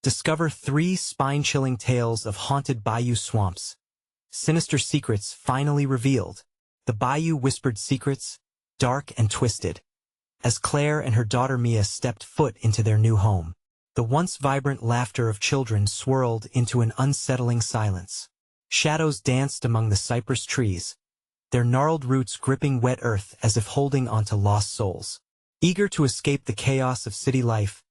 Discover 3 spine-chilling tales of haunted Bayou swamps. Sinister secrets finally revealed. The Bayou whispered secrets, dark and twisted. As Claire and her daughter Mia stepped foot into their new home, the once vibrant laughter of children swirled into an unsettling silence. Shadows danced among the cypress trees, their gnarled roots gripping wet earth as if holding onto lost souls. Eager to escape the chaos of city life,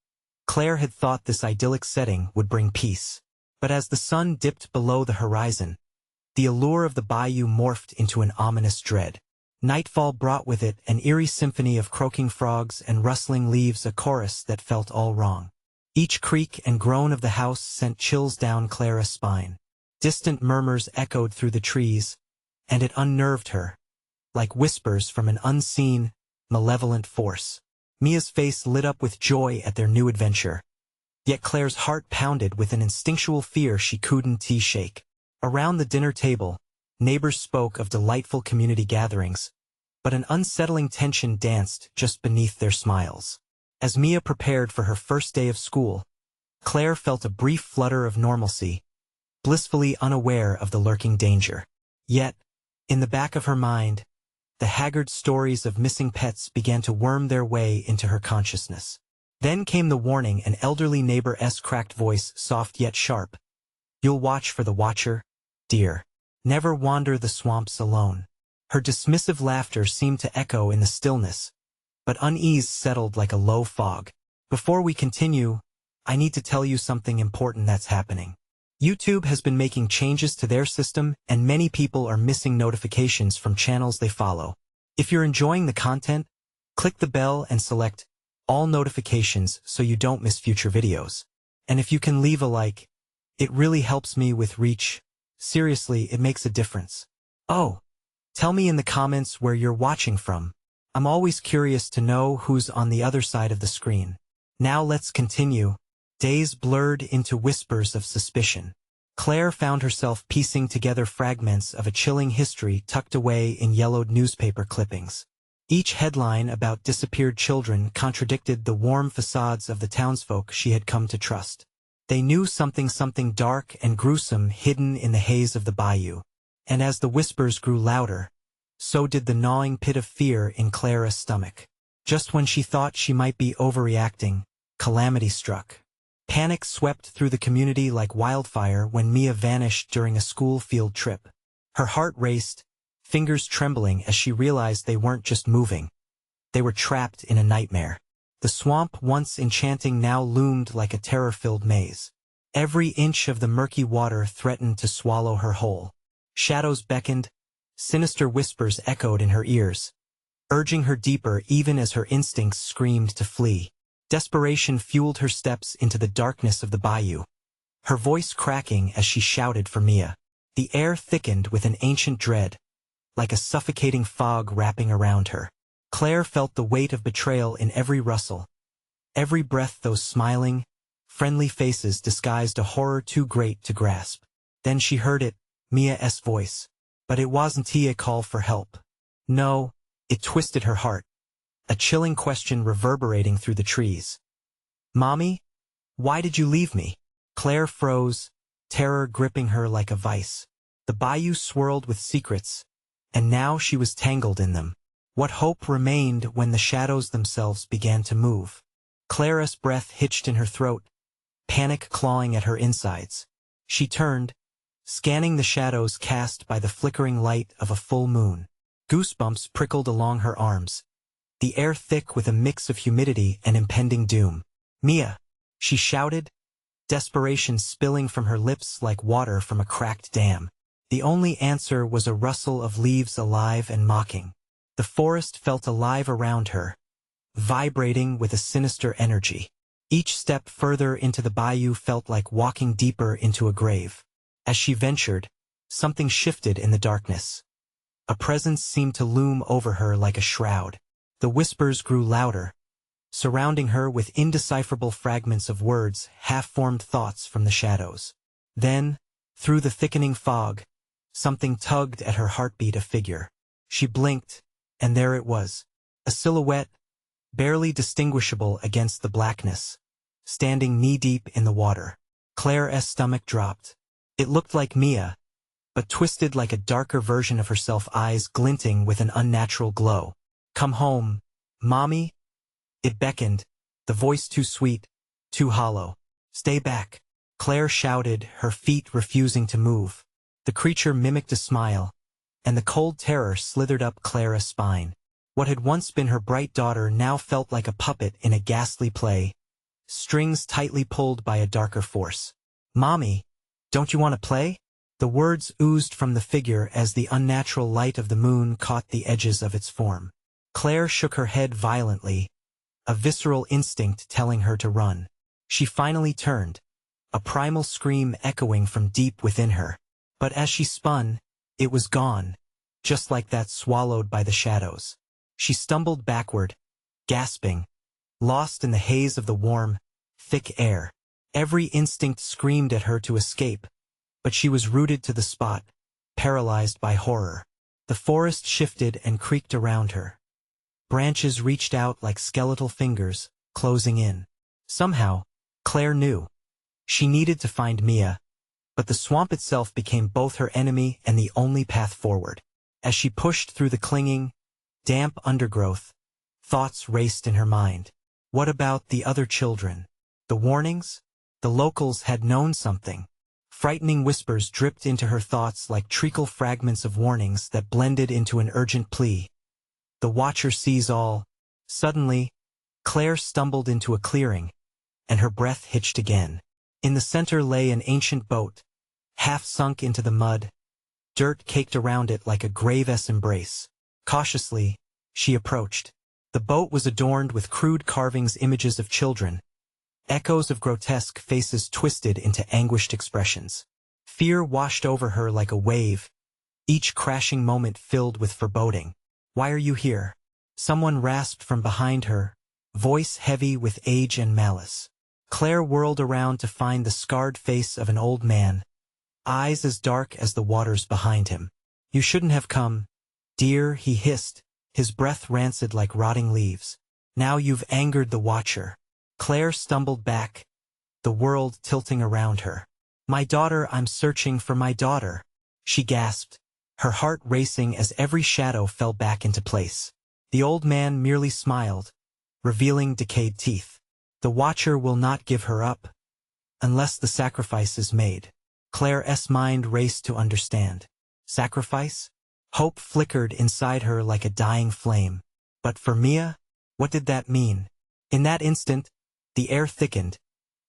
Claire had thought this idyllic setting would bring peace. But as the sun dipped below the horizon, the allure of the bayou morphed into an ominous dread. Nightfall brought with it an eerie symphony of croaking frogs and rustling leaves, a chorus that felt all wrong. Each creak and groan of the house sent chills down Clara's spine. Distant murmurs echoed through the trees, and it unnerved her, like whispers from an unseen, malevolent force. Mia's face lit up with joy at their new adventure. Yet Claire's heart pounded with an instinctual fear she couldn't shake. Around the dinner table, neighbors spoke of delightful community gatherings, but an unsettling tension danced just beneath their smiles. As Mia prepared for her first day of school, Claire felt a brief flutter of normalcy, blissfully unaware of the lurking danger. Yet, in the back of her mind, the haggard stories of missing pets began to worm their way into her consciousness. Then came the warning, an elderly neighbor's cracked voice, soft yet sharp. "You'll watch for the watcher, dear. Never wander the swamps alone." Her dismissive laughter seemed to echo in the stillness, but unease settled like a low fog. Before we continue, I need to tell you something important that's happening. YouTube has been making changes to their system, and many people are missing notifications from channels they follow. If you're enjoying the content, click the bell and select all notifications so you don't miss future videos. And if you can leave a like, it really helps me with reach. Seriously, it makes a difference. Oh, tell me in the comments where you're watching from. I'm always curious to know who's on the other side of the screen. Now let's continue. Days blurred into whispers of suspicion. Claire found herself piecing together fragments of a chilling history tucked away in yellowed newspaper clippings. Each headline about disappeared children contradicted the warm facades of the townsfolk she had come to trust. They knew something dark and gruesome hidden in the haze of the bayou. And as the whispers grew louder, so did the gnawing pit of fear in Clara's stomach. Just when she thought she might be overreacting, calamity struck. Panic swept through the community like wildfire when Mia vanished during a school field trip. Her heart raced, fingers trembling as she realized they weren't just moving. They were trapped in a nightmare. The swamp, once enchanting, now loomed like a terror-filled maze. Every inch of the murky water threatened to swallow her whole. Shadows beckoned, sinister whispers echoed in her ears, urging her deeper even as her instincts screamed to flee. Desperation fueled her steps into the darkness of the bayou, her voice cracking as she shouted for Mia. The air thickened with an ancient dread, like a suffocating fog wrapping around her. Claire felt the weight of betrayal in every rustle, every breath. Those smiling, friendly faces disguised a horror too great to grasp. Then she heard it, Mia's voice. But it wasn't a call for help. No, it twisted her heart. A chilling question reverberating through the trees. "Mommy, why did you leave me?" Claire froze, terror gripping her like a vice. The bayou swirled with secrets, and now she was tangled in them. What hope remained when the shadows themselves began to move? Clara's breath hitched in her throat, panic clawing at her insides. She turned, scanning the shadows cast by the flickering light of a full moon. Goosebumps prickled along her arms, the air thick with a mix of humidity and impending doom. "Mia!" she shouted, desperation spilling from her lips like water from a cracked dam. The only answer was a rustle of leaves, alive and mocking. The forest felt alive around her, vibrating with a sinister energy. Each step further into the bayou felt like walking deeper into a grave. As she ventured, something shifted in the darkness. A presence seemed to loom over her like a shroud. The whispers grew louder, surrounding her with indecipherable fragments of words, half-formed thoughts from the shadows. Then, through the thickening fog, something tugged at her heartbeat, a figure. She blinked, and there it was, a silhouette, barely distinguishable against the blackness, standing knee-deep in the water. Claire's stomach dropped. It looked like Mia, but twisted like a darker version of herself, eyes glinting with an unnatural glow. "Come home, Mommy?" It beckoned, the voice too sweet, too hollow. "Stay back," Claire shouted, her feet refusing to move. The creature mimicked a smile, and the cold terror slithered up Clara's spine. What had once been her bright daughter now felt like a puppet in a ghastly play, strings tightly pulled by a darker force. "Mommy, don't you want to play?" The words oozed from the figure as the unnatural light of the moon caught the edges of its form. Claire shook her head violently, a visceral instinct telling her to run. She finally turned, a primal scream echoing from deep within her. But as she spun, it was gone, just like that, swallowed by the shadows. She stumbled backward, gasping, lost in the haze of the warm, thick air. Every instinct screamed at her to escape, but she was rooted to the spot, paralyzed by horror. The forest shifted and creaked around her. Branches reached out like skeletal fingers, closing in. Somehow, Claire knew. She needed to find Mia, but the swamp itself became both her enemy and the only path forward. As she pushed through the clinging, damp undergrowth, thoughts raced in her mind. What about the other children? The warnings? The locals had known something. Frightening whispers dripped into her thoughts like treacle fragments of warnings that blended into an urgent plea. The Watcher sees all. Suddenly, Claire stumbled into a clearing, and her breath hitched again. In the center lay an ancient boat, half sunk into the mud, dirt caked around it like a grave's embrace. Cautiously, she approached. The boat was adorned with crude carvings, images of children, echoes of grotesque faces twisted into anguished expressions. Fear washed over her like a wave, each crashing moment filled with foreboding. "Why are you here?" Someone rasped from behind her, voice heavy with age and malice. Claire whirled around to find the scarred face of an old man, eyes as dark as the waters behind him. "You shouldn't have come, dear," he hissed, his breath rancid like rotting leaves. "Now you've angered the Watcher." Claire stumbled back, the world tilting around her. "My daughter, I'm searching for my daughter," she gasped, her heart racing as every shadow fell back into place. The old man merely smiled, revealing decayed teeth. "The Watcher will not give her up, unless the sacrifice is made." Claire's mind raced to understand. Sacrifice? Hope flickered inside her like a dying flame. But for Mia, what did that mean? In that instant, the air thickened,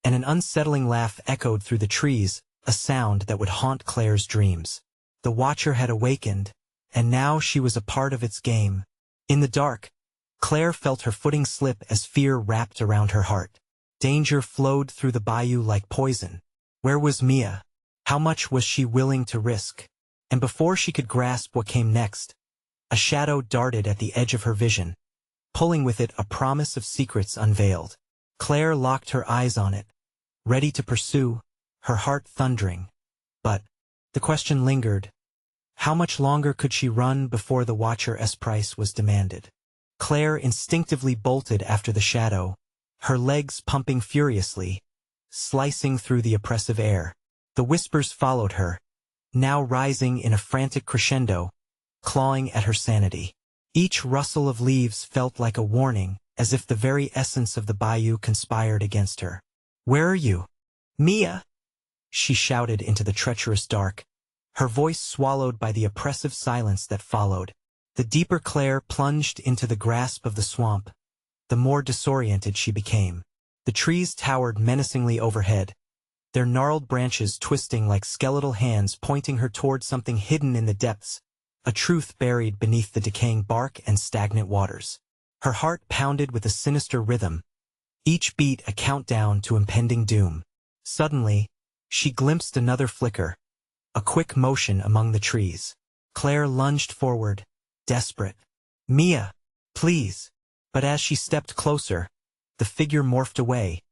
and an unsettling laugh echoed through the trees, a sound that would haunt Claire's dreams. The Watcher had awakened, and now she was a part of its game. In the dark, Claire felt her footing slip as fear wrapped around her heart. Danger flowed through the bayou like poison. Where was Mia? How much was she willing to risk? And before she could grasp what came next, a shadow darted at the edge of her vision, pulling with it a promise of secrets unveiled. Claire locked her eyes on it, ready to pursue, her heart thundering. But the question lingered. How much longer could she run before the Watcher's price was demanded? Claire instinctively bolted after the shadow, her legs pumping furiously, slicing through the oppressive air. The whispers followed her, now rising in a frantic crescendo, clawing at her sanity. Each rustle of leaves felt like a warning, as if the very essence of the bayou conspired against her. "Where are you? Mia!" she shouted into the treacherous dark, her voice swallowed by the oppressive silence that followed. The deeper Claire plunged into the grasp of the swamp, the more disoriented she became. The trees towered menacingly overhead, their gnarled branches twisting like skeletal hands pointing her toward something hidden in the depths, a truth buried beneath the decaying bark and stagnant waters. Her heart pounded with a sinister rhythm, each beat a countdown to impending doom. Suddenly, she glimpsed another flicker, a quick motion among the trees. Claire lunged forward, desperate. "Mia, please!" But as she stepped closer, the figure morphed away,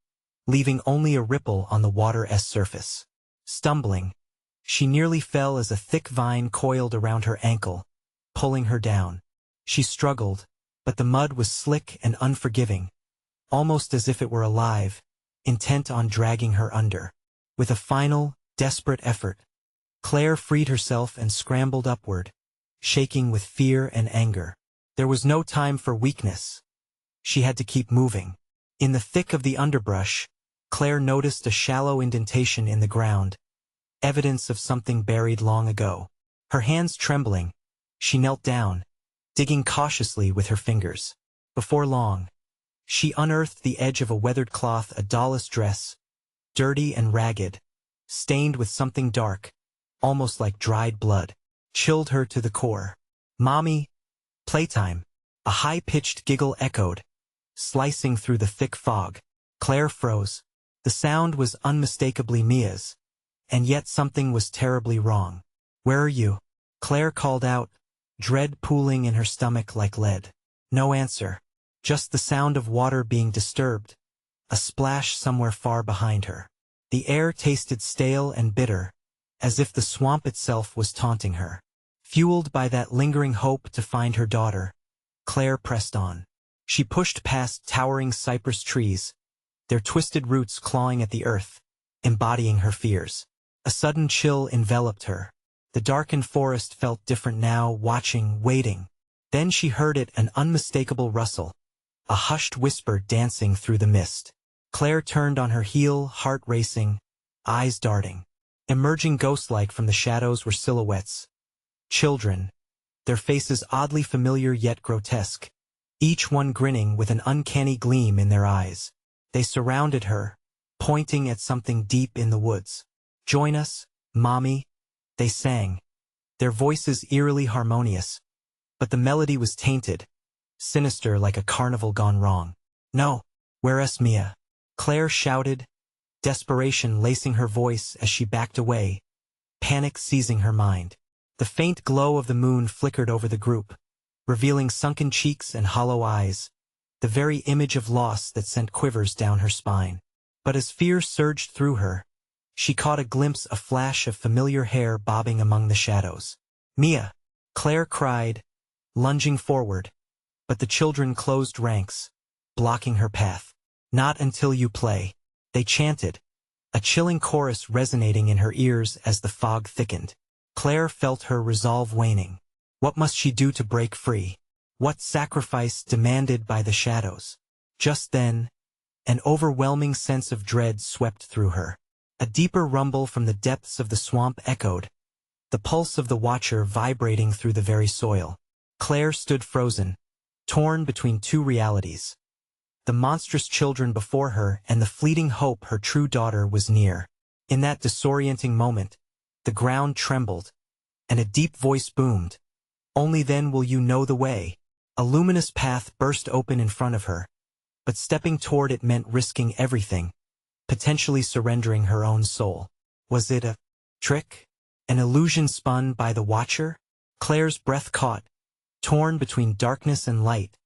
leaving only a ripple on the water's surface. Stumbling, she nearly fell as a thick vine coiled around her ankle, pulling her down. She struggled, but the mud was slick and unforgiving, almost as if it were alive, intent on dragging her under. With a final, desperate effort, Claire freed herself and scrambled upward, shaking with fear and anger. There was no time for weakness. She had to keep moving. In the thick of the underbrush, Claire noticed a shallow indentation in the ground, evidence of something buried long ago. Her hands trembling, she knelt down, digging cautiously with her fingers. Before long, she unearthed the edge of a weathered cloth, a doll's dress, dirty and ragged, stained with something dark, almost like dried blood, chilled her to the core. "Mommy, playtime," a high-pitched giggle echoed, slicing through the thick fog. Claire froze. The sound was unmistakably Mia's, and yet something was terribly wrong. "Where are you?" Claire called out, dread pooling in her stomach like lead. No answer. Just the sound of water being disturbed, a splash somewhere far behind her. The air tasted stale and bitter, as if the swamp itself was taunting her. Fueled by that lingering hope to find her daughter, Claire pressed on. She pushed past towering cypress trees, their twisted roots clawing at the earth, embodying her fears. A sudden chill enveloped her. The darkened forest felt different now, watching, waiting. Then she heard it, an unmistakable rustle, a hushed whisper dancing through the mist. Claire turned on her heel, heart racing, eyes darting. Emerging ghost-like from the shadows were silhouettes. Children, their faces oddly familiar yet grotesque, each one grinning with an uncanny gleam in their eyes. They surrounded her, pointing at something deep in the woods. "Join us, Mommy," they sang, their voices eerily harmonious, but the melody was tainted, sinister like a carnival gone wrong. "No, where's Mia?" Claire shouted, desperation lacing her voice as she backed away, panic seizing her mind. The faint glow of the moon flickered over the group, revealing sunken cheeks and hollow eyes, the very image of loss that sent quivers down her spine. But as fear surged through her, she caught a glimpse, a flash of familiar hair bobbing among the shadows. "Mia!" Claire cried, lunging forward, but the children closed ranks, blocking her path. "Not until you play," they chanted, a chilling chorus resonating in her ears as the fog thickened. Claire felt her resolve waning. What must she do to break free? What sacrifice demanded by the shadows? Just then, an overwhelming sense of dread swept through her. A deeper rumble from the depths of the swamp echoed, the pulse of the watcher vibrating through the very soil. Claire stood frozen, torn between two realities. The monstrous children before her and the fleeting hope her true daughter was near. In that disorienting moment, the ground trembled, and a deep voice boomed. "Only then will you know the way." A luminous path burst open in front of her, but stepping toward it meant risking everything, potentially surrendering her own soul. Was it a trick? An illusion spun by the watcher? Claire's breath caught, torn between darkness and light,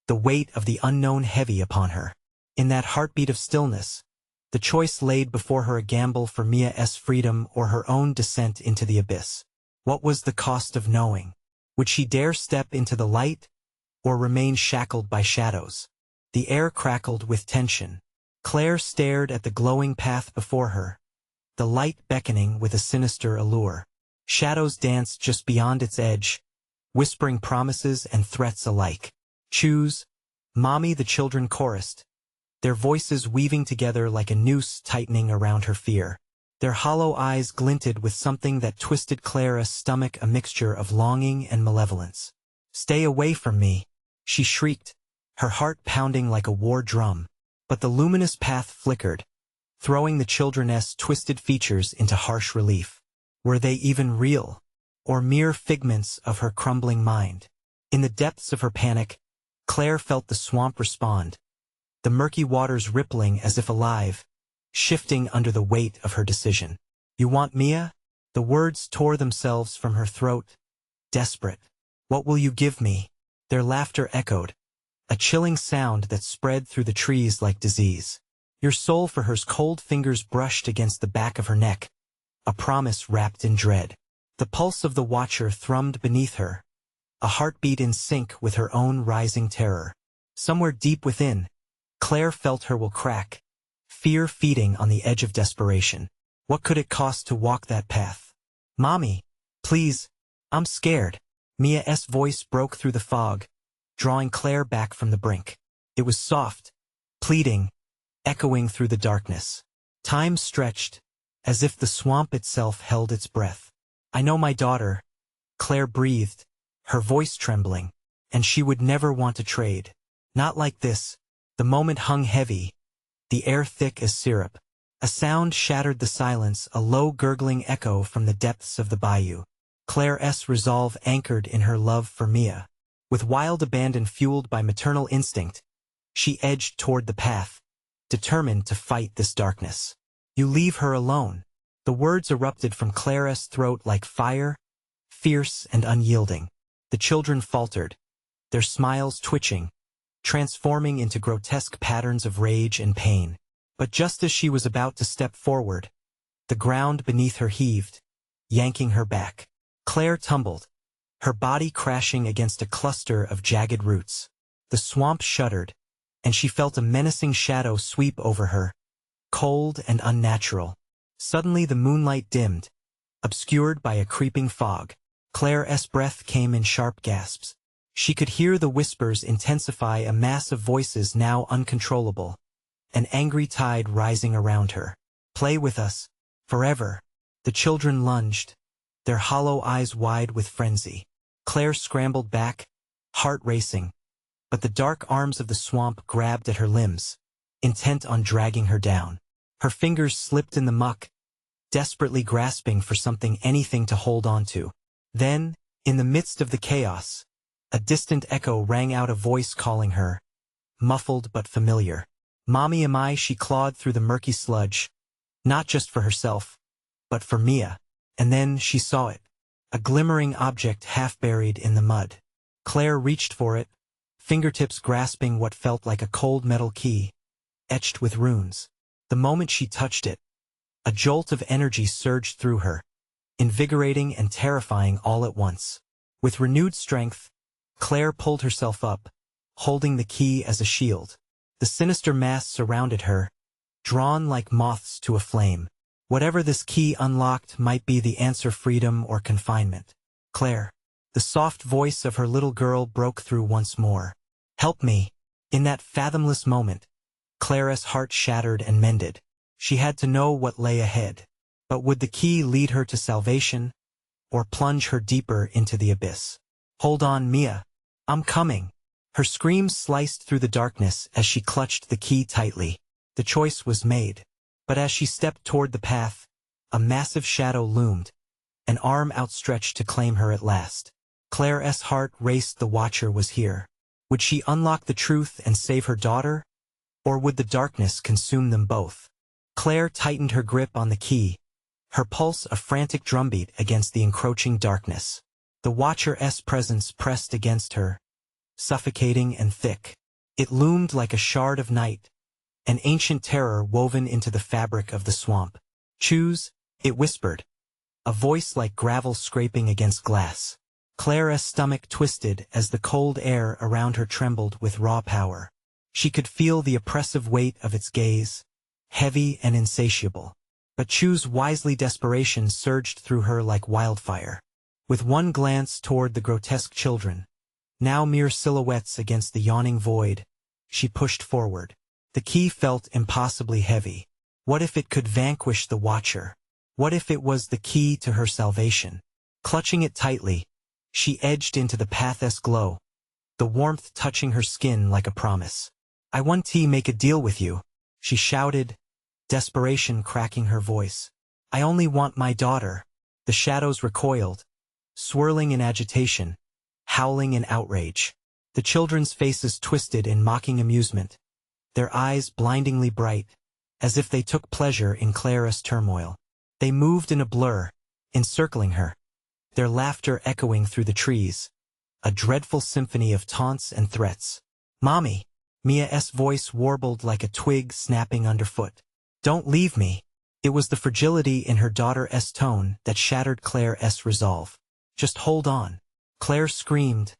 the weight of the unknown heavy upon her. In that heartbeat of stillness, the choice laid before her, a gamble for Mia's freedom or her own descent into the abyss. What was the cost of knowing? Would she dare step into the light, or remain shackled by shadows? The air crackled with tension. Claire stared at the glowing path before her, the light beckoning with a sinister allure. Shadows danced just beyond its edge, whispering promises and threats alike. "Choose, Mommy," the children chorused, their voices weaving together like a noose tightening around her fear. Their hollow eyes glinted with something that twisted Claire's stomach, a mixture of longing and malevolence. "Stay away from me," she shrieked, her heart pounding like a war drum. But the luminous path flickered, throwing the children's twisted features into harsh relief. Were they even real, or mere figments of her crumbling mind? In the depths of her panic, Claire felt the swamp respond, the murky waters rippling as if alive, shifting under the weight of her decision. "You want Mia?" The words tore themselves from her throat, desperate. "What will you give me?" Their laughter echoed, a chilling sound that spread through the trees like disease. "Your soul," for her cold fingers brushed against the back of her neck, a promise wrapped in dread. The pulse of the watcher thrummed beneath her, a heartbeat in sync with her own rising terror. Somewhere deep within, Claire felt her will crack, fear feeding on the edge of desperation. What could it cost to walk that path? Mommy, please, I'm scared. Mia's voice broke through the fog, drawing Claire back from the brink. It was soft, pleading, echoing through the darkness. Time stretched, as if the swamp itself held its breath. I know my daughter, Claire breathed, her voice trembling, and she would never want to trade. Not like this. The moment hung heavy, the air thick as syrup. A sound shattered the silence, a low gurgling echo from the depths of the bayou. Claire's resolve anchored in her love for Mia. With wild abandon fueled by maternal instinct, she edged toward the path, determined to fight this darkness. You leave her alone. The words erupted from Claire's throat like fire, fierce and unyielding. The children faltered, their smiles twitching, transforming into grotesque patterns of rage and pain. But just as she was about to step forward, the ground beneath her heaved, yanking her back. Claire tumbled, her body crashing against a cluster of jagged roots. The swamp shuddered, and she felt a menacing shadow sweep over her, cold and unnatural. Suddenly the moonlight dimmed, obscured by a creeping fog. Claire's breath came in sharp gasps. She could hear the whispers intensify, a mass of voices now uncontrollable, an angry tide rising around her. Play with us, forever. The children lunged, their hollow eyes wide with frenzy. Claire scrambled back, heart racing, but the dark arms of the swamp grabbed at her limbs, intent on dragging her down. Her fingers slipped in the muck, desperately grasping for something, anything to hold on to. Then, in the midst of the chaos, a distant echo rang out, a voice calling her, muffled but familiar. Mommy, am I? She clawed through the murky sludge, not just for herself, but for Mia. And then she saw it, a glimmering object half buried in the mud. Claire reached for it, fingertips grasping what felt like a cold metal key, etched with runes. The moment she touched it, a jolt of energy surged through her, invigorating and terrifying all at once. With renewed strength, Claire pulled herself up, holding the key as a shield. The sinister mass surrounded her, drawn like moths to a flame. Whatever this key unlocked might be the answer: freedom or confinement. Claire. The soft voice of her little girl broke through once more. Help me. In that fathomless moment, Claire's heart shattered and mended. She had to know what lay ahead. But would the key lead her to salvation, or plunge her deeper into the abyss? Hold on, Mia. I'm coming. Her screams sliced through the darkness as she clutched the key tightly. The choice was made. But as she stepped toward the path, a massive shadow loomed, an arm outstretched to claim her at last. Claire's heart raced. The Watcher was here. Would she unlock the truth and save her daughter, or would the darkness consume them both? Claire tightened her grip on the key, her pulse a frantic drumbeat against the encroaching darkness. The Watcher's presence pressed against her, suffocating and thick. It loomed like a shard of night, an ancient terror woven into the fabric of the swamp. Choose, it whispered, a voice like gravel scraping against glass. Claire's stomach twisted as the cold air around her trembled with raw power. She could feel the oppressive weight of its gaze, heavy and insatiable. But choose wisely. Desperation surged through her like wildfire. With one glance toward the grotesque children, now mere silhouettes against the yawning void, she pushed forward. The key felt impossibly heavy. What if it could vanquish the Watcher? What if it was the key to her salvation? Clutching it tightly, she edged into the path's glow, the warmth touching her skin like a promise. I want to make a deal with you, she shouted, desperation cracking her voice. I only want my daughter. The shadows recoiled, swirling in agitation, howling in outrage. The children's faces twisted in mocking amusement, their eyes blindingly bright, as if they took pleasure in Claire's turmoil. They moved in a blur, encircling her, their laughter echoing through the trees, a dreadful symphony of taunts and threats. Mommy! Mia's voice warbled like a twig snapping underfoot. Don't leave me. It was the fragility in her daughter's tone that shattered Claire's resolve. Just hold on. Claire screamed,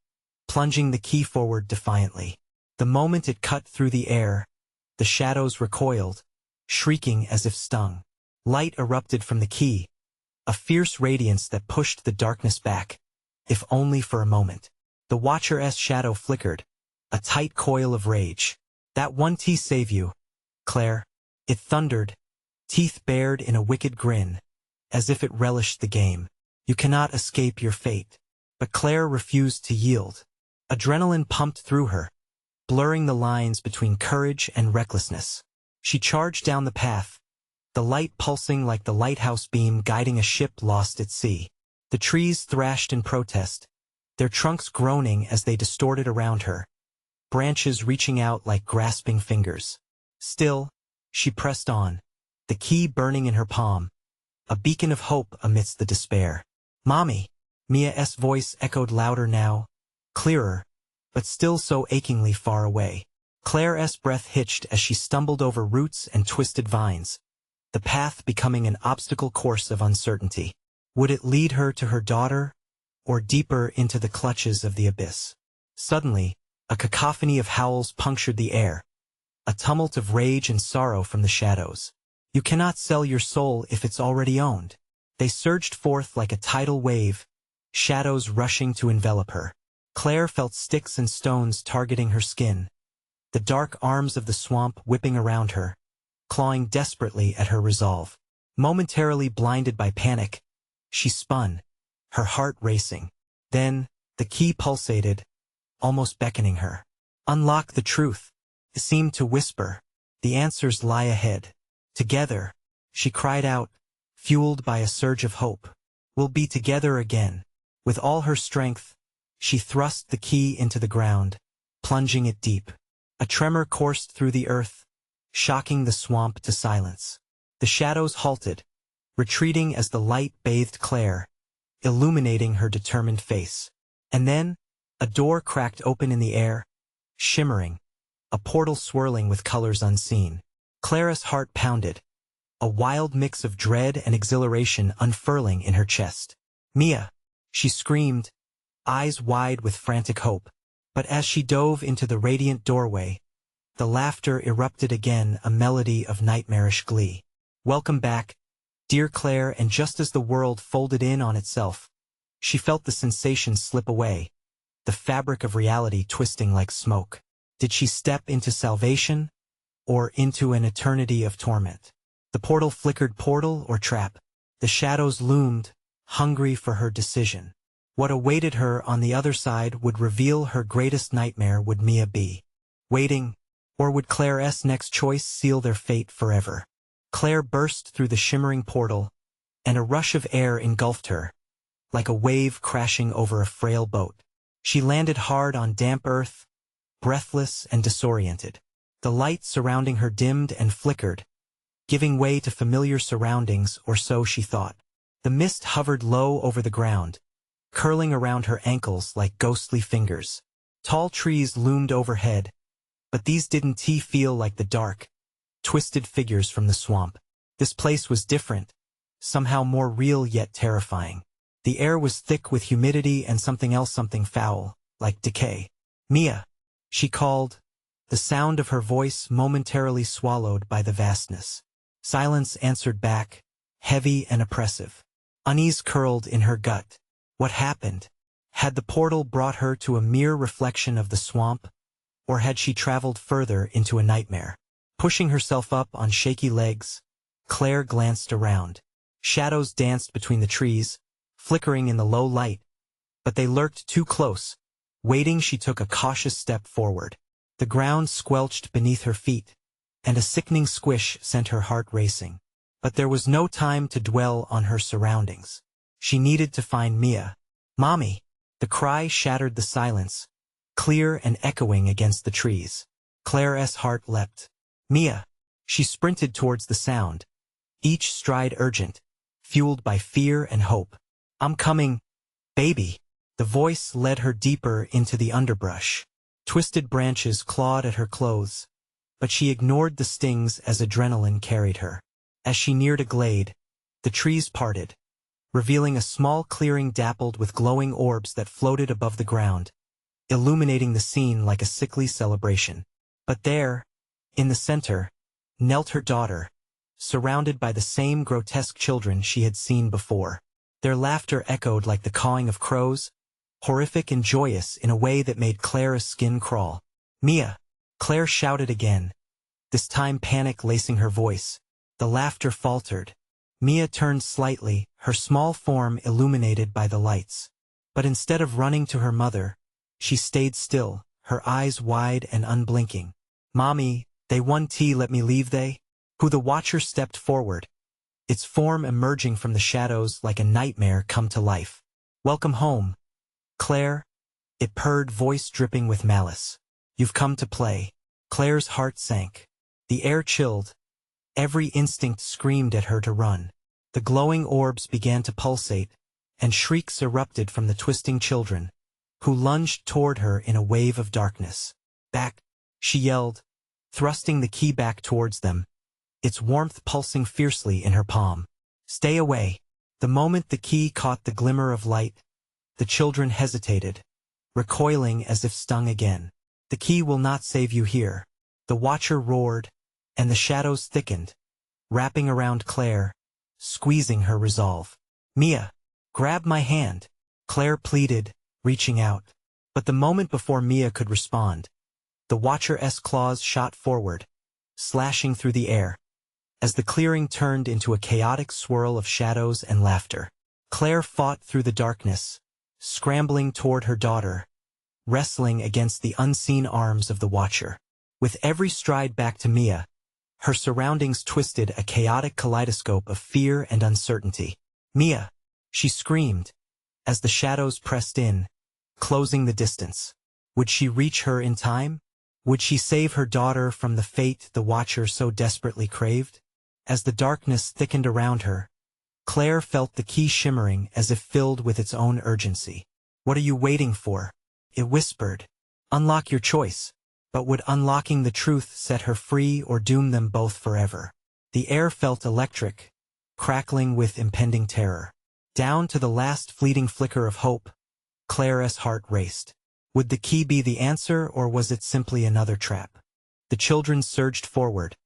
plunging the key forward defiantly. The moment it cut through the air, the shadows recoiled, shrieking as if stung. Light erupted from the key, a fierce radiance that pushed the darkness back, if only for a moment. The Watcher's shadow flickered, a tight coil of rage. "That one T save you, Claire," it thundered, teeth bared in a wicked grin, as if it relished the game. "You cannot escape your fate." But Claire refused to yield. Adrenaline pumped through her, blurring the lines between courage and recklessness. She charged down the path, the light pulsing like the lighthouse beam guiding a ship lost at sea. The trees thrashed in protest, their trunks groaning as they distorted around her, branches reaching out like grasping fingers. Still, she pressed on, the key burning in her palm, a beacon of hope amidst the despair. "Mommy!" Mia's voice echoed louder now, clearer, but still so achingly far away. Claire's breath hitched as she stumbled over roots and twisted vines, the path becoming an obstacle course of uncertainty. Would it lead her to her daughter, or deeper into the clutches of the abyss? Suddenly, a cacophony of howls punctured the air, a tumult of rage and sorrow from the shadows. "You cannot sell your soul if it's already owned." They surged forth like a tidal wave, shadows rushing to envelop her. Claire felt sticks and stones targeting her skin, the dark arms of the swamp whipping around her, clawing desperately at her resolve. Momentarily blinded by panic, she spun, her heart racing. Then, the key pulsated, almost beckoning her. "Unlock the truth," it seemed to whisper. "The answers lie ahead." "Together," she cried out, fueled by a surge of hope. "We'll be together again." With all her strength, she thrust the key into the ground, plunging it deep. A tremor coursed through the earth, shocking the swamp to silence. The shadows halted, retreating as the light bathed Claire, illuminating her determined face. And then, a door cracked open in the air, shimmering, a portal swirling with colors unseen. Claire's heart pounded, a wild mix of dread and exhilaration unfurling in her chest. "Mia!" she screamed, eyes wide with frantic hope. But as she dove into the radiant doorway, the laughter erupted again, a melody of nightmarish glee. "Welcome back, dear Claire," and just as the world folded in on itself, she felt the sensation slip away, the fabric of reality twisting like smoke. Did she step into salvation, or into an eternity of torment? The portal flickered, portal or trap. The shadows loomed, hungry for her decision. What awaited her on the other side would reveal her greatest nightmare. Would Mia be waiting, or would Claire's next choice seal their fate forever? Claire burst through the shimmering portal, and a rush of air engulfed her, like a wave crashing over a frail boat. She landed hard on damp earth, breathless and disoriented. The light surrounding her dimmed and flickered, giving way to familiar surroundings, or so she thought. The mist hovered low over the ground, curling around her ankles like ghostly fingers. Tall trees loomed overhead, but these didn't feel like the dark, twisted figures from the swamp. This place was different, somehow more real yet terrifying. The air was thick with humidity and something else, something foul, like decay. "Mia," she called, the sound of her voice momentarily swallowed by the vastness. Silence answered back, heavy and oppressive. Unease curled in her gut. What happened? Had the portal brought her to a mere reflection of the swamp, or had she traveled further into a nightmare? Pushing herself up on shaky legs, Claire glanced around. Shadows danced between the trees, flickering in the low light, but they lurked too close. Waiting, she took a cautious step forward. The ground squelched beneath her feet, and a sickening squish sent her heart racing. But there was no time to dwell on her surroundings. She needed to find Mia. "Mommy!" The cry shattered the silence, clear and echoing against the trees. Claire's heart leapt. "Mia!" She sprinted towards the sound, each stride urgent, fueled by fear and hope. "I'm coming, baby." The voice led her deeper into the underbrush. Twisted branches clawed at her clothes, but she ignored the stings as adrenaline carried her. As she neared a glade, the trees parted, revealing a small clearing dappled with glowing orbs that floated above the ground, illuminating the scene like a sickly celebration. But there, in the center, knelt her daughter, surrounded by the same grotesque children she had seen before. Their laughter echoed like the cawing of crows, horrific and joyous in a way that made Claire's skin crawl. "Mia!" Claire shouted again, this time panic lacing her voice. The laughter faltered. Mia turned slightly, her small form illuminated by the lights. But instead of running to her mother, she stayed still, her eyes wide and unblinking. "Mommy, they won tea, let me leave they?" Who the watcher stepped forward, its form emerging from the shadows like a nightmare come to life. "Welcome home, Claire," it purred, voice dripping with malice. "You've come to play." Claire's heart sank. The air chilled. Every instinct screamed at her to run. The glowing orbs began to pulsate, and shrieks erupted from the twisting children, who lunged toward her in a wave of darkness. "Back!" she yelled, thrusting the key back towards them, its warmth pulsing fiercely in her palm. "Stay away." The moment the key caught the glimmer of light, the children hesitated, recoiling as if stung again. "The key will not save you here," the watcher roared, and the shadows thickened, wrapping around Claire, squeezing her resolve. "Mia, grab my hand," Claire pleaded, reaching out. But the moment before Mia could respond, the Watcher's claws shot forward, slashing through the air. As the clearing turned into a chaotic swirl of shadows and laughter, Claire fought through the darkness, scrambling toward her daughter, wrestling against the unseen arms of the Watcher. With every stride back to Mia, her surroundings twisted a chaotic kaleidoscope of fear and uncertainty. "Mia!" she screamed, as the shadows pressed in, closing the distance. Would she reach her in time? Would she save her daughter from the fate the Watcher so desperately craved? As the darkness thickened around her, Claire felt the key shimmering as if filled with its own urgency. "What are you waiting for?" it whispered. "Unlock your choice." But would unlocking the truth set her free or doom them both forever? The air felt electric, crackling with impending terror. Down to the last fleeting flicker of hope, Claire's heart raced. Would the key be the answer, or was it simply another trap? The children surged forward,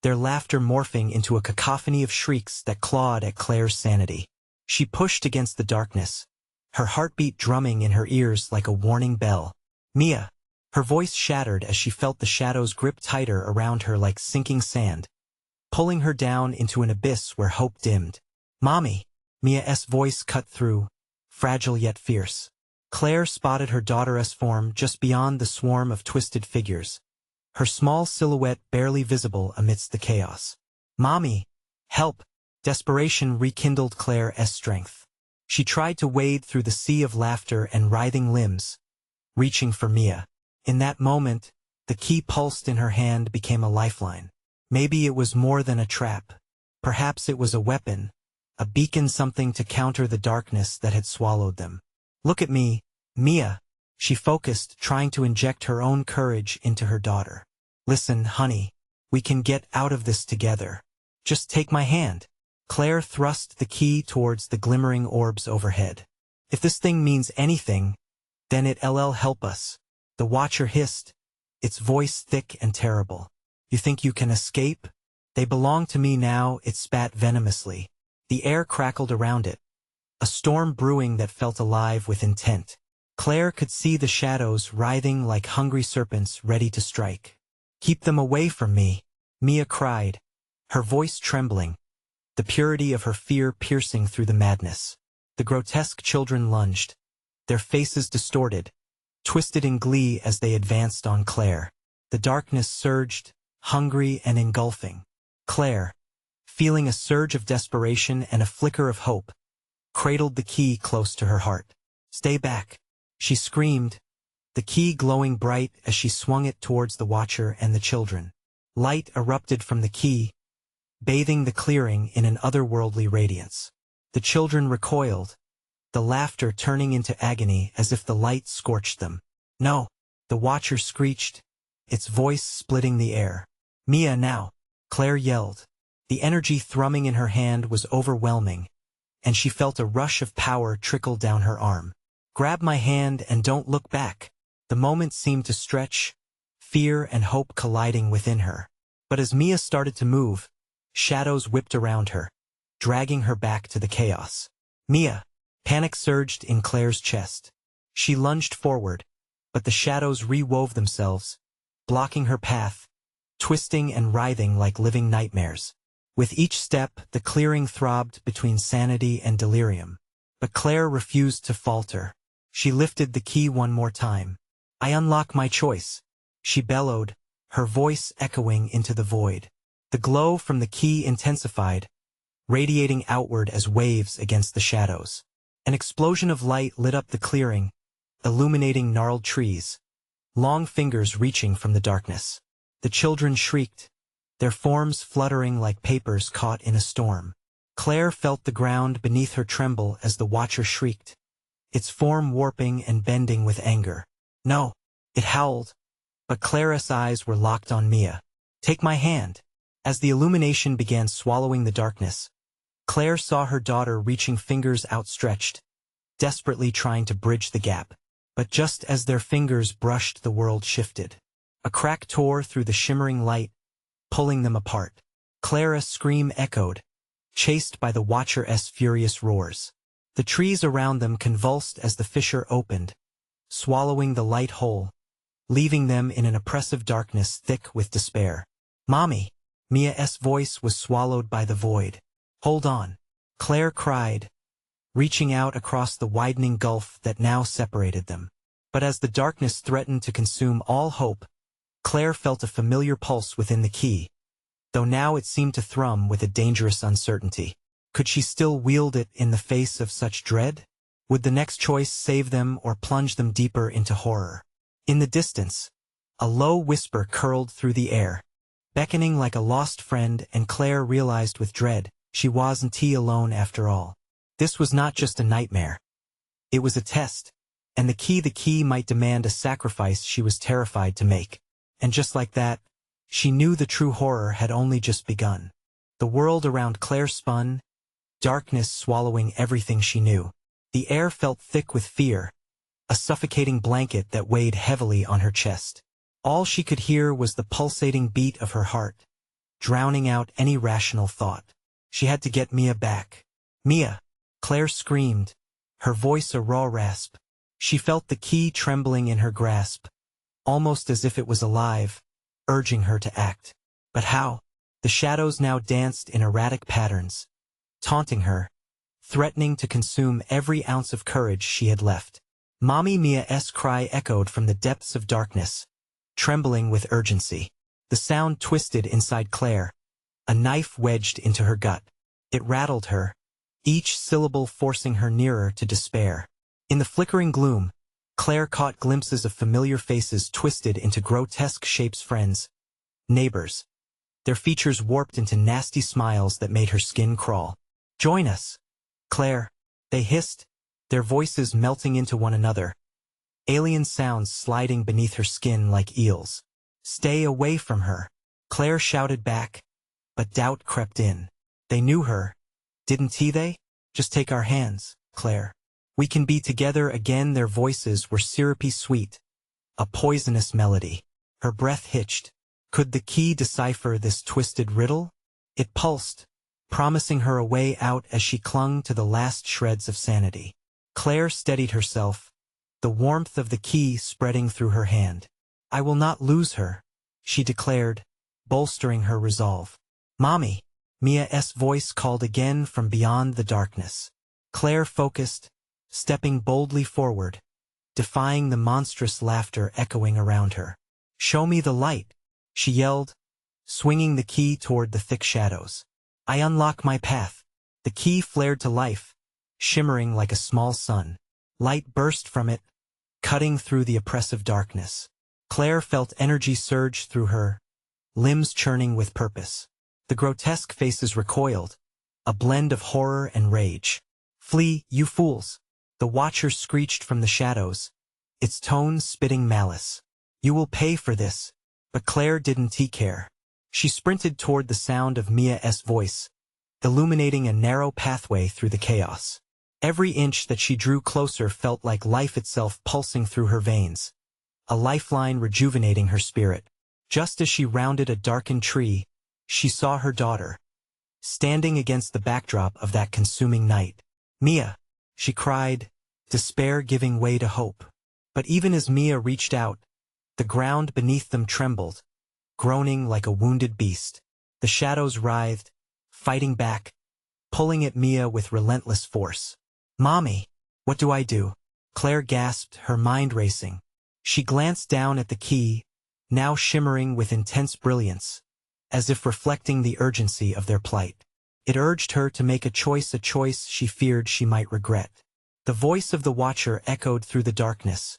their laughter morphing into a cacophony of shrieks that clawed at Claire's sanity. She pushed against the darkness, her heartbeat drumming in her ears like a warning bell. "Mia!" Her voice shattered as she felt the shadows grip tighter around her like sinking sand, pulling her down into an abyss where hope dimmed. "Mommy!" Mia's voice cut through, fragile yet fierce. Claire spotted her daughter's form just beyond the swarm of twisted figures, her small silhouette barely visible amidst the chaos. "Mommy! Help!" Desperation rekindled Claire's strength. She tried to wade through the sea of laughter and writhing limbs, reaching for Mia. In that moment, the key pulsed in her hand became a lifeline. Maybe it was more than a trap. Perhaps it was a weapon, a beacon, something to counter the darkness that had swallowed them. "Look at me, Mia," she focused, trying to inject her own courage into her daughter. "Listen, honey, we can get out of this together. Just take my hand." Claire thrust the key towards the glimmering orbs overhead. "If this thing means anything, then it'll help us," the Watcher hissed, its voice thick and terrible. "You think you can escape? They belong to me now," it spat venomously. The air crackled around it, a storm brewing that felt alive with intent. Claire could see the shadows writhing like hungry serpents ready to strike. "Keep them away from me," Mia cried, her voice trembling, the purity of her fear piercing through the madness. The grotesque children lunged, their faces distorted, twisted in glee as they advanced on Claire. The darkness surged, hungry and engulfing. Claire, feeling a surge of desperation and a flicker of hope, cradled the key close to her heart. "Stay back," she screamed, the key glowing bright as she swung it towards the Watcher and the children. Light erupted from the key, bathing the clearing in an otherworldly radiance. The children recoiled, the laughter turning into agony as if the light scorched them. "No!" the Watcher screeched, its voice splitting the air. "Mia now!" Claire yelled. The energy thrumming in her hand was overwhelming, and she felt a rush of power trickle down her arm. "Grab my hand and don't look back." The moment seemed to stretch, fear and hope colliding within her. But as Mia started to move, Shadows whipped around her, dragging her back to the chaos. Mia! Panic surged in Claire's chest. She lunged forward, but the shadows re-wove themselves, blocking her path, twisting and writhing like living nightmares. With each step, the clearing throbbed between sanity and delirium. But Claire refused to falter. She lifted the key one more time. "I unlock my choice," she bellowed, her voice echoing into the void. The glow from the key intensified, radiating outward as waves against the shadows. An explosion of light lit up the clearing, illuminating gnarled trees, long fingers reaching from the darkness. The children shrieked, their forms fluttering like papers caught in a storm. Claire felt the ground beneath her tremble as the watcher shrieked, its form warping and bending with anger. "No!" it howled, but Claire's eyes were locked on Mia. "Take my hand." As the illumination began swallowing the darkness, Claire saw her daughter reaching fingers outstretched, desperately trying to bridge the gap. But just as their fingers brushed, the world shifted. A crack tore through the shimmering light, pulling them apart. Clara's scream echoed, chased by the Watcher's furious roars. The trees around them convulsed as the fissure opened, swallowing the light whole, leaving them in an oppressive darkness thick with despair. "Mommy!" Mia's voice was swallowed by the void. "Hold on!" Claire cried, reaching out across the widening gulf that now separated them. But as the darkness threatened to consume all hope, Claire felt a familiar pulse within the key, though now it seemed to thrum with a dangerous uncertainty. Could she still wield it in the face of such dread? Would the next choice save them or plunge them deeper into horror? In the distance, a low whisper curled through the air, beckoning like a lost friend, and Claire realized with dread she wasn't alone after all. This was not just a nightmare. It was a test, and the key might demand a sacrifice she was terrified to make. And just like that, she knew the true horror had only just begun. The world around Claire spun, darkness swallowing everything she knew. The air felt thick with fear, a suffocating blanket that weighed heavily on her chest. All she could hear was the pulsating beat of her heart, drowning out any rational thought. She had to get Mia back. "Mia!" Claire screamed, her voice a raw rasp. She felt the key trembling in her grasp, almost as if it was alive, urging her to act. But how? The shadows now danced in erratic patterns, taunting her, threatening to consume every ounce of courage she had left. Mommy! Mia's cry echoed from the depths of darkness, trembling with urgency. The sound twisted inside Claire, a knife wedged into her gut. It rattled her, each syllable forcing her nearer to despair. In the flickering gloom, Claire caught glimpses of familiar faces twisted into grotesque shapes, friends, neighbors. Their features warped into nasty smiles that made her skin crawl. "Join us, Claire," they hissed, their voices melting into one another, alien sounds sliding beneath her skin like eels. "Stay away from her," Claire shouted back, but doubt crept in. They knew her, didn't they? "Just take our hands, Claire. We can be together again." Their voices were syrupy sweet, a poisonous melody. Her breath hitched. Could the key decipher this twisted riddle? It pulsed, promising her a way out as she clung to the last shreds of sanity. Claire steadied herself, the warmth of the key spreading through her hand. "I will not lose her," she declared, bolstering her resolve. "Mommy!" Mia's voice called again from beyond the darkness. Claire focused, stepping boldly forward, defying the monstrous laughter echoing around her. "Show me the light," she yelled, swinging the key toward the thick shadows. "I unlock my path." The key flared to life, shimmering like a small sun. Light burst from it, cutting through the oppressive darkness. Claire felt energy surge through her, limbs churning with purpose. The grotesque faces recoiled, a blend of horror and rage. "Flee, you fools!" The Watcher screeched from the shadows, its tones spitting malice. "You will pay for this." But Claire didn't care. She sprinted toward the sound of Mia's voice, illuminating a narrow pathway through the chaos. Every inch that she drew closer felt like life itself pulsing through her veins, a lifeline rejuvenating her spirit. Just as she rounded a darkened tree, she saw her daughter, standing against the backdrop of that consuming night. "Mia!" she cried, despair giving way to hope. But even as Mia reached out, the ground beneath them trembled, groaning like a wounded beast. The shadows writhed, fighting back, pulling at Mia with relentless force. "Mommy, what do I do?" Claire gasped, her mind racing. She glanced down at the key, now shimmering with intense brilliance, as if reflecting the urgency of their plight. It urged her to make a choice she feared she might regret. The voice of the Watcher echoed through the darkness,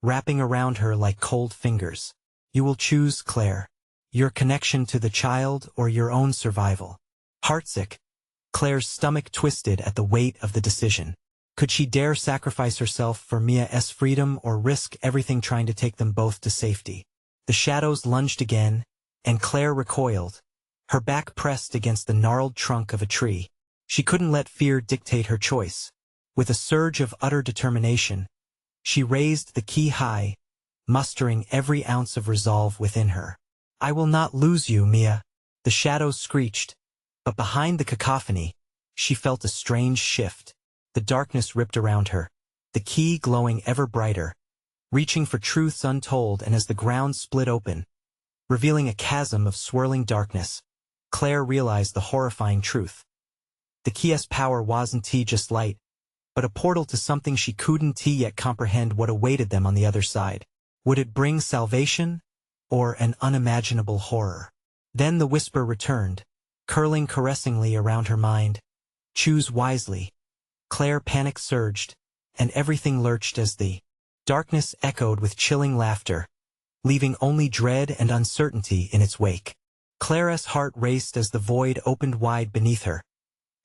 wrapping around her like cold fingers. "You will choose, Claire. Your connection to the child or your own survival." Heartsick, Claire's stomach twisted at the weight of the decision. Could she dare sacrifice herself for Mia's freedom or risk everything trying to take them both to safety? The shadows lunged again, and Claire recoiled, her back pressed against the gnarled trunk of a tree. She couldn't let fear dictate her choice. With a surge of utter determination, she raised the key high, mustering every ounce of resolve within her. "I will not lose you, Mia." The shadows screeched, but behind the cacophony, she felt a strange shift. The darkness ripped around her, the key glowing ever brighter, reaching for truths untold, and as the ground split open, revealing a chasm of swirling darkness, Claire realized the horrifying truth. The key's power wasn't just light, but a portal to something she couldn't yet comprehend. What awaited them on the other side? Would it bring salvation, or an unimaginable horror? Then the whisper returned, curling caressingly around her mind. "Choose wisely." Claire panic surged, and everything lurched as the darkness echoed with chilling laughter, leaving only dread and uncertainty in its wake. Claire's heart raced as the void opened wide beneath her,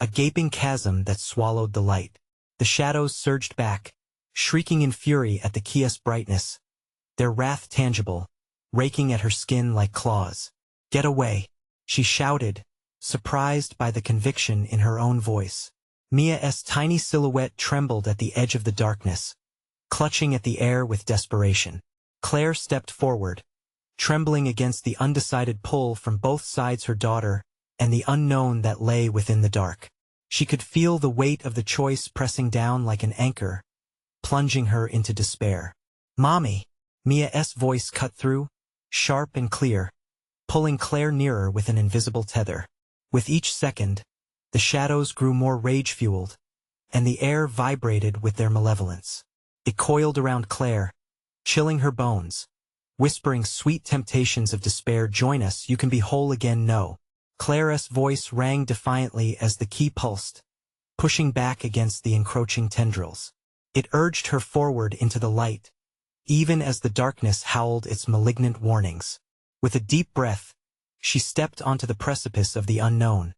a gaping chasm that swallowed the light. The shadows surged back, shrieking in fury at the key's brightness, their wrath tangible, raking at her skin like claws. "Get away!" she shouted, surprised by the conviction in her own voice. Mia's tiny silhouette trembled at the edge of the darkness, clutching at the air with desperation. Claire stepped forward, trembling against the undecided pull from both sides, her daughter and the unknown that lay within the dark. She could feel the weight of the choice pressing down like an anchor, plunging her into despair. "Mommy!" Mia's voice cut through, sharp and clear, pulling Claire nearer with an invisible tether. With each second, the shadows grew more rage-fueled, and the air vibrated with their malevolence. It coiled around Claire, chilling her bones, whispering sweet temptations of despair. "Join us, you can be whole again." "No." Claire's voice rang defiantly as the key pulsed, pushing back against the encroaching tendrils. It urged her forward into the light, even as the darkness howled its malignant warnings. With a deep breath, she stepped onto the precipice of the unknown,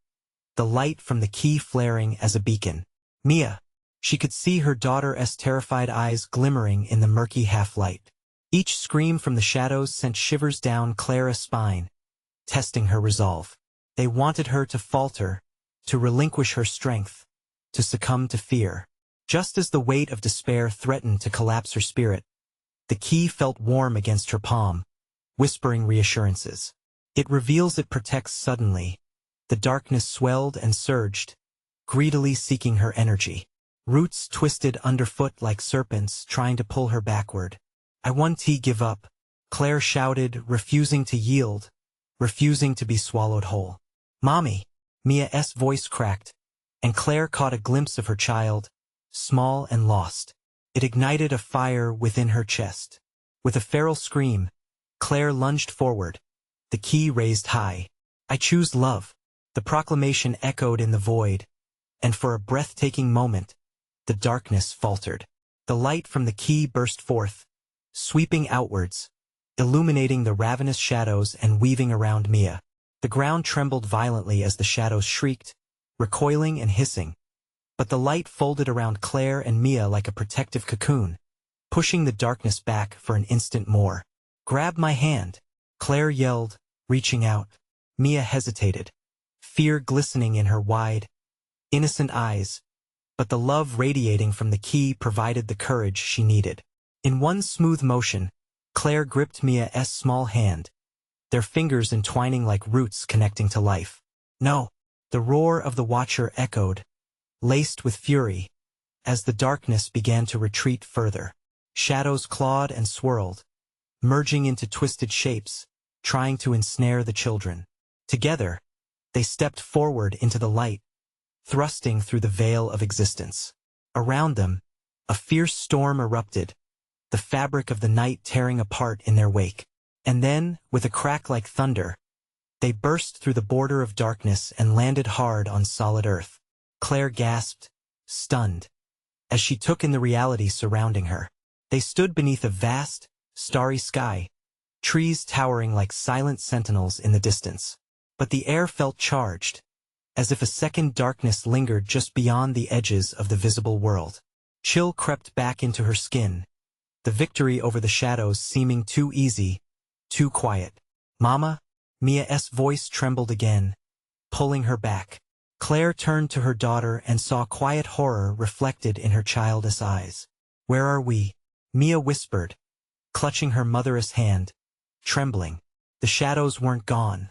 the light from the key flaring as a beacon. "Mia!" She could see her daughter's terrified eyes glimmering in the murky half-light. Each scream from the shadows sent shivers down Claire's spine, testing her resolve. They wanted her to falter, to relinquish her strength, to succumb to fear. Just as the weight of despair threatened to collapse her spirit, the key felt warm against her palm, whispering reassurances. "It reveals, it protects." Suddenly, the darkness swelled and surged, greedily seeking her energy. Roots twisted underfoot like serpents, trying to pull her backward. "I won't give up," Claire shouted, refusing to yield, refusing to be swallowed whole. "Mommy!" Mia's voice cracked, and Claire caught a glimpse of her child, small and lost. It ignited a fire within her chest. With a feral scream, Claire lunged forward, the key raised high. "I choose love." The proclamation echoed in the void, and for a breathtaking moment, the darkness faltered. The light from the key burst forth, sweeping outwards, illuminating the ravenous shadows and weaving around Mia. The ground trembled violently as the shadows shrieked, recoiling and hissing. But the light folded around Claire and Mia like a protective cocoon, pushing the darkness back for an instant more. "Grab my hand," Claire yelled, reaching out. Mia hesitated, fear glistening in her wide, innocent eyes, but the love radiating from the key provided the courage she needed. In one smooth motion, Claire gripped Mia's small hand, their fingers entwining like roots connecting to life. "No," The roar of the Watcher echoed, laced with fury, as the darkness began to retreat further. Shadows clawed and swirled, merging into twisted shapes, trying to ensnare the children. Together, they stepped forward into the light, thrusting through the veil of existence. Around them, a fierce storm erupted, the fabric of the night tearing apart in their wake. And then, with a crack like thunder, they burst through the border of darkness and landed hard on solid earth. Claire gasped, stunned, as she took in the reality surrounding her. They stood beneath a vast, starry sky, trees towering like silent sentinels in the distance. But the air felt charged, as if a second darkness lingered just beyond the edges of the visible world. Chill crept back into her skin, the victory over the shadows seeming too easy, too quiet. "Mama?" Mia's voice trembled again, pulling her back. Claire turned to her daughter and saw quiet horror reflected in her childish eyes. "Where are we?" Mia whispered, clutching her mother's hand, trembling. The shadows weren't gone.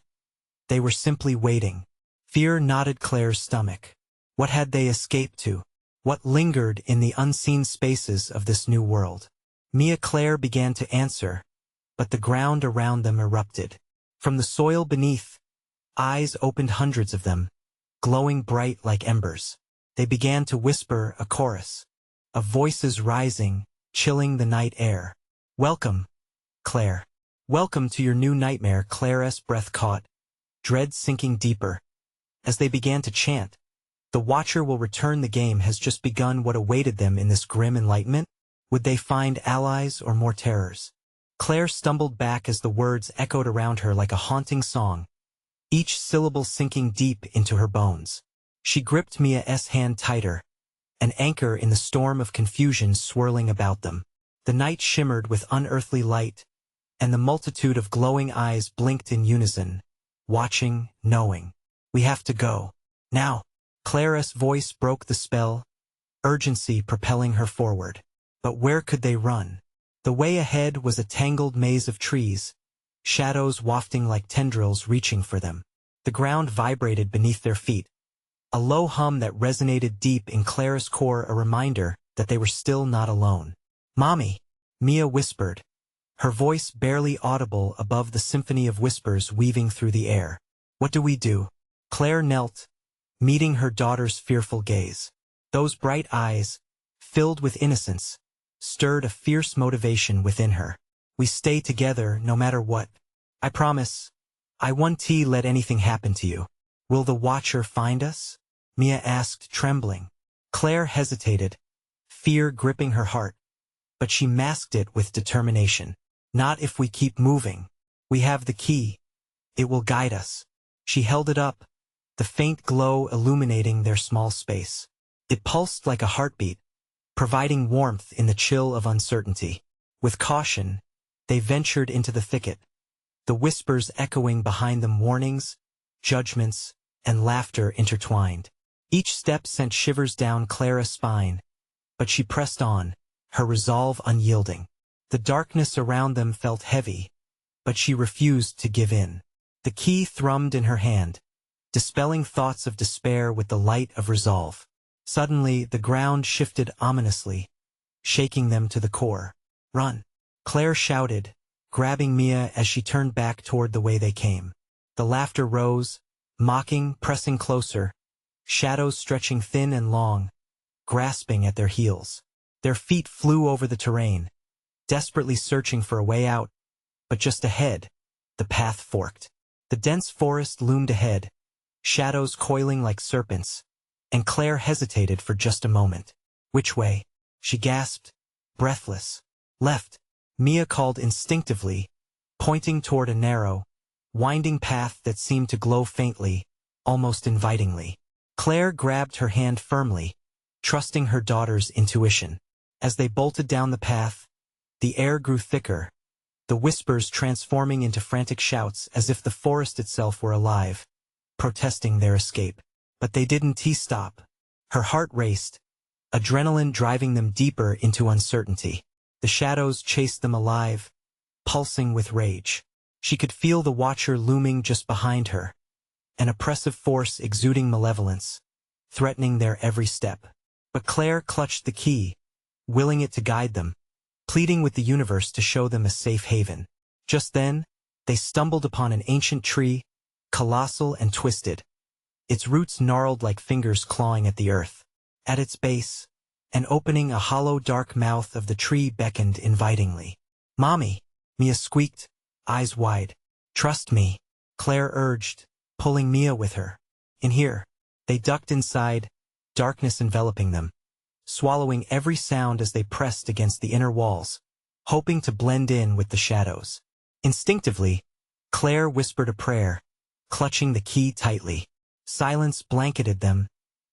They were simply waiting. Fear knotted Claire's stomach. What had they escaped to? What lingered in the unseen spaces of this new world? Claire began to answer, but the ground around them erupted. From the soil beneath, eyes opened, hundreds of them, glowing bright like embers. They began to whisper a chorus of voices rising, chilling the night air. "Welcome, Claire. Welcome to your new nightmare." Claire's breath caught, dread sinking deeper. As they began to chant, "The Watcher will return. The game has just begun." What awaited them in this grim enlightenment? Would they find allies or more terrors? Claire stumbled back as the words echoed around her like a haunting song, each syllable sinking deep into her bones. She gripped Mia's hand tighter, an anchor in the storm of confusion swirling about them. The night shimmered with unearthly light, and the multitude of glowing eyes blinked in unison, watching, knowing. "We have to go. Now." Claire's voice broke the spell, urgency propelling her forward. But where could they run? The way ahead was a tangled maze of trees, shadows wafting like tendrils reaching for them. The ground vibrated beneath their feet, a low hum that resonated deep in Claire's core, a reminder that they were still not alone. "Mommy," Mia whispered, her voice barely audible above the symphony of whispers weaving through the air. "What do we do?" Claire knelt, meeting her daughter's fearful gaze. Those bright eyes, filled with innocence, stirred a fierce motivation within her. "We stay together no matter what. I promise. I won't let anything happen to you." "Will the Watcher find us?" Mia asked, trembling. Claire hesitated, fear gripping her heart, but she masked it with determination. "Not if we keep moving. We have the key. It will guide us." She held it up, the faint glow illuminating their small space. It pulsed like a heartbeat, providing warmth in the chill of uncertainty. With caution, they ventured into the thicket, the whispers echoing behind them, warnings, judgments, and laughter intertwined. Each step sent shivers down Clara's spine, but she pressed on, her resolve unyielding. The darkness around them felt heavy, but she refused to give in. The key thrummed in her hand, dispelling thoughts of despair with the light of resolve. Suddenly, the ground shifted ominously, shaking them to the core. "Run!" Claire shouted, grabbing Mia as she turned back toward the way they came. The laughter rose, mocking, pressing closer, shadows stretching thin and long, grasping at their heels. Their feet flew over the terrain, desperately searching for a way out, but just ahead, the path forked. The dense forest loomed ahead, shadows coiling like serpents, and Claire hesitated for just a moment. "Which way?" she gasped, breathless. "Left," Mia called instinctively, pointing toward a narrow, winding path that seemed to glow faintly, almost invitingly. Claire grabbed her hand firmly, trusting her daughter's intuition. As they bolted down the path, the air grew thicker, the whispers transforming into frantic shouts as if the forest itself were alive, protesting their escape. But they didn't stop. Her heart raced, adrenaline driving them deeper into uncertainty. The shadows chased them alive, pulsing with rage. She could feel the Watcher looming just behind her, an oppressive force exuding malevolence, threatening their every step. But Claire clutched the key, willing it to guide them, pleading with the universe to show them a safe haven. Just then, they stumbled upon an ancient tree, colossal and twisted, its roots gnarled like fingers clawing at the earth. At its base, and opening a hollow dark mouth of the tree beckoned invitingly. "Mommy," Mia squeaked, eyes wide. "Trust me," Claire urged, pulling Mia with her. In here, they ducked inside, darkness enveloping them, swallowing every sound as they pressed against the inner walls, hoping to blend in with the shadows. Instinctively, Claire whispered a prayer, clutching the key tightly. Silence blanketed them,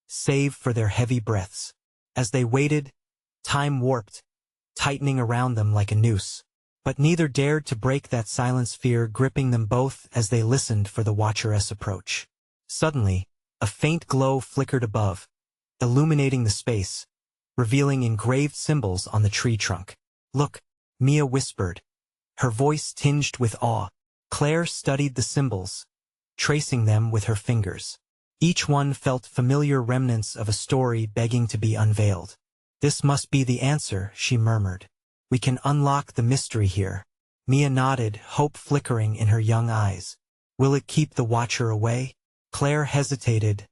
save for their heavy breaths. As they waited, time warped, tightening around them like a noose. But neither dared to break that silence, fear gripping them both as they listened for the Watcheress approach. Suddenly, a faint glow flickered above, illuminating the space, revealing engraved symbols on the tree trunk. "Look," Mia whispered, her voice tinged with awe. Claire studied the symbols, tracing them with her fingers. Each one felt familiar remnants of a story begging to be unveiled. "This must be the answer," she murmured. "We can unlock the mystery here." Mia nodded, hope flickering in her young eyes. "Will it keep the Watcher away?" Claire hesitated,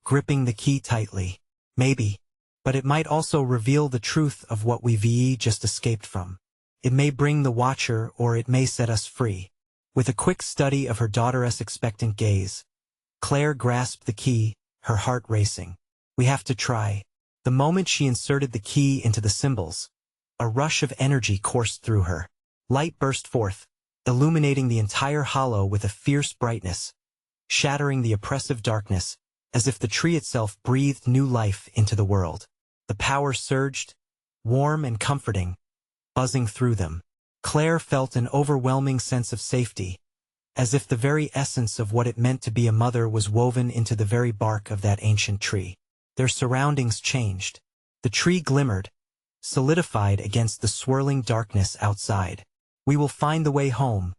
gripping the key tightly. "Maybe, but it might also reveal the truth of what we've just escaped from. It may bring the Watcher, or it may set us free." With a quick study of her daughter's expectant gaze, Claire grasped the key, her heart racing. "We have to try." The moment she inserted the key into the symbols, a rush of energy coursed through her. Light burst forth, illuminating the entire hollow with a fierce brightness, shattering the oppressive darkness, as if the tree itself breathed new life into the world. The power surged, warm and comforting, buzzing through them. Claire felt an overwhelming sense of safety, as if the very essence of what it meant to be a mother was woven into the very bark of that ancient tree. Their surroundings changed. The tree glimmered, solidified against the swirling darkness outside. "We will find the way home,"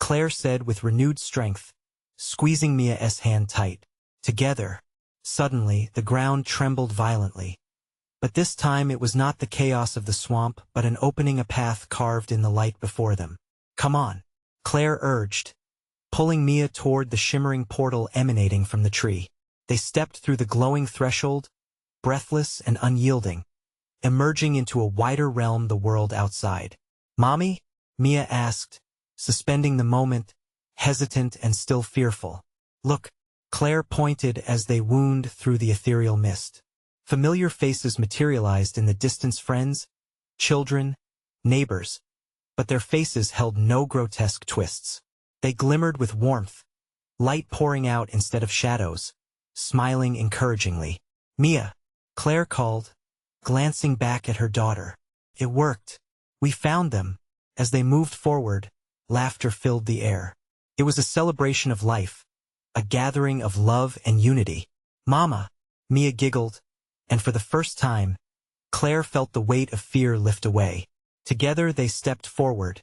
Claire said with renewed strength, squeezing Mia's hand tight. Together, suddenly, the ground trembled violently. But this time it was not the chaos of the swamp, but an opening, a path carved in the light before them. "Come on," Claire urged, pulling Mia toward the shimmering portal emanating from the tree. They stepped through the glowing threshold, breathless and unyielding, emerging into a wider realm, the world outside. "Mommy?" Mia asked, suspending the moment, hesitant and still fearful. "Look," Claire pointed as they wound through the ethereal mist. Familiar faces materialized in the distance, friends, children, neighbors, but their faces held no grotesque twists. They glimmered with warmth, light pouring out instead of shadows, smiling encouragingly. "Mia," Claire called, glancing back at her daughter. "It worked. We found them." As they moved forward, laughter filled the air. It was a celebration of life, a gathering of love and unity. "Mama," Mia giggled, and for the first time, Claire felt the weight of fear lift away. Together they stepped forward,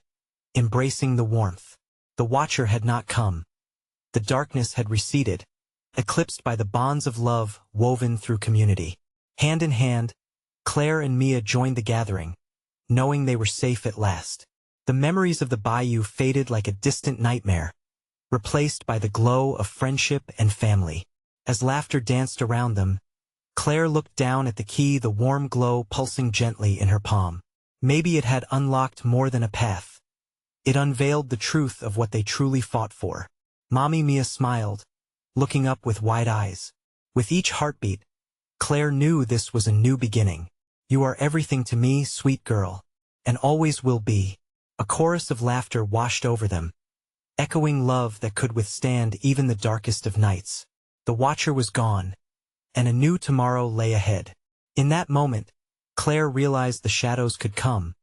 embracing the warmth. The Watcher had not come. The darkness had receded, eclipsed by the bonds of love woven through community. Hand in hand, Claire and Mia joined the gathering, knowing they were safe at last. The memories of the Bayou faded like a distant nightmare, replaced by the glow of friendship and family. As laughter danced around them, Claire looked down at the key, the warm glow pulsing gently in her palm. Maybe it had unlocked more than a path. It unveiled the truth of what they truly fought for. Mommy, Mia smiled, looking up with wide eyes. With each heartbeat, Claire knew this was a new beginning. "You are everything to me, sweet girl, and always will be." A chorus of laughter washed over them, echoing love that could withstand even the darkest of nights. The Watcher was gone, and a new tomorrow lay ahead. In that moment, Claire realized the shadows could come,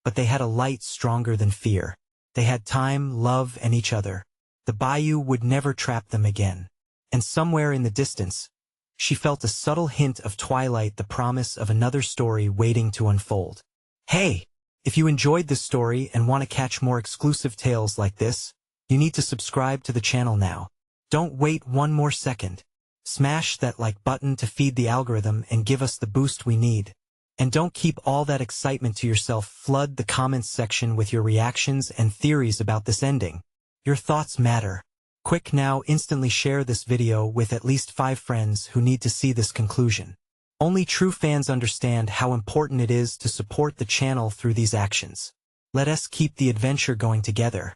but they had a light stronger than fear. They had time, love, and each other. The Bayou would never trap them again. And somewhere in the distance, she felt a subtle hint of twilight, the promise of another story waiting to unfold. Hey! If you enjoyed this story and want to catch more exclusive tales like this, you need to subscribe to the channel now. Don't wait one more second. Smash that like button to feed the algorithm and give us the boost we need. And don't keep all that excitement to yourself. Flood the comments section with your reactions and theories about this ending. Your thoughts matter. Quick now, instantly share this video with at least 5 friends who need to see this conclusion. Only true fans understand how important it is to support the channel through these actions. Let us keep the adventure going together.